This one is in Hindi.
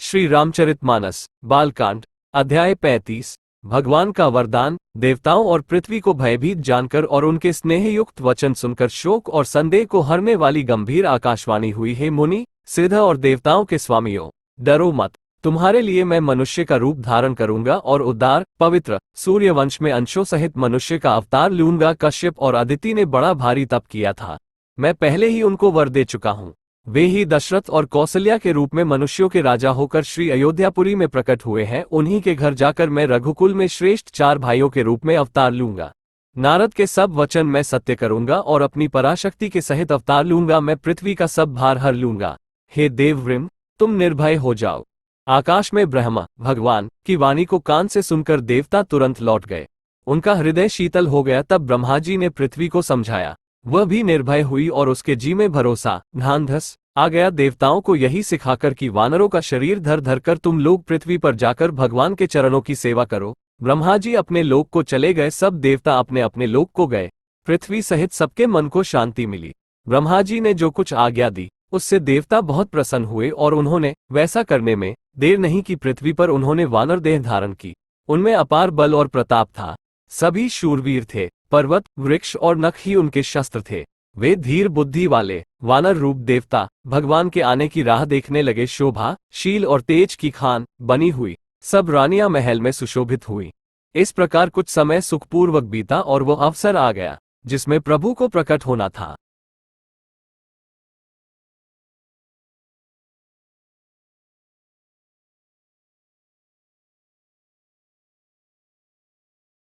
श्री रामचरितमानस बालकांड अध्याय 35। भगवान का वरदान। देवताओं और पृथ्वी को भयभीत जानकर और उनके स्नेहयुक्त वचन सुनकर शोक और संदेह को हरने वाली गंभीर आकाशवाणी हुई। हे मुनि, सिद्ध और देवताओं के स्वामियों, डरो मत। तुम्हारे लिए मैं मनुष्य का रूप धारण करूंगा और उदार पवित्र सूर्यवंश में अंशों सहित मनुष्य का अवतार लूंगा। कश्यप और अदिति ने बड़ा भारी तप किया था, मैं पहले ही उनको वर दे चुका हूँ। वे ही दशरथ और कौशल्या के रूप में मनुष्यों के राजा होकर श्री अयोध्यापुरी में प्रकट हुए हैं। उन्हीं के घर जाकर मैं रघुकुल में श्रेष्ठ 4 भाइयों के रूप में अवतार लूंगा। नारद के सब वचन मैं सत्य करूंगा और अपनी पराशक्ति के सहित अवतार लूंगा। मैं पृथ्वी का सब भार हर लूंगा। हे देववृंद, तुम निर्भय हो जाओ। आकाश में ब्रह्मा भगवान की वाणी को कान से सुनकर देवता तुरंत लौट गए। उनका हृदय शीतल हो गया। तब ब्रह्मा जी ने पृथ्वी को समझाया, वह भी निर्भय हुई और उसके जी में भरोसा ध्यानधस आ गया। देवताओं को यही सिखाकर कि वानरों का शरीर धर धर कर तुम लोग पृथ्वी पर जाकर भगवान के चरणों की सेवा करो। ब्रह्मा जी अपने लोक को चले गए। सब देवता अपने अपने लोक को गए। पृथ्वी सहित सबके मन को शांति मिली। ब्रह्मा जी ने जो कुछ आज्ञा दी उससे देवता बहुत प्रसन्न हुए और उन्होंने वैसा करने में देर नहीं की। पृथ्वी पर उन्होंने वानर देह धारण की। उनमें अपार बल और प्रताप था। सभी शूरवीर थे। पर्वत वृक्ष और नख ही उनके शस्त्र थे। वे धीर बुद्धि वाले वानर रूप देवता भगवान के आने की राह देखने लगे। शोभा शील और तेज की खान बनी हुई सब रानियां महल में सुशोभित हुई। इस प्रकार कुछ समय सुखपूर्वक बीता और वो अवसर आ गया जिसमें प्रभु को प्रकट होना था।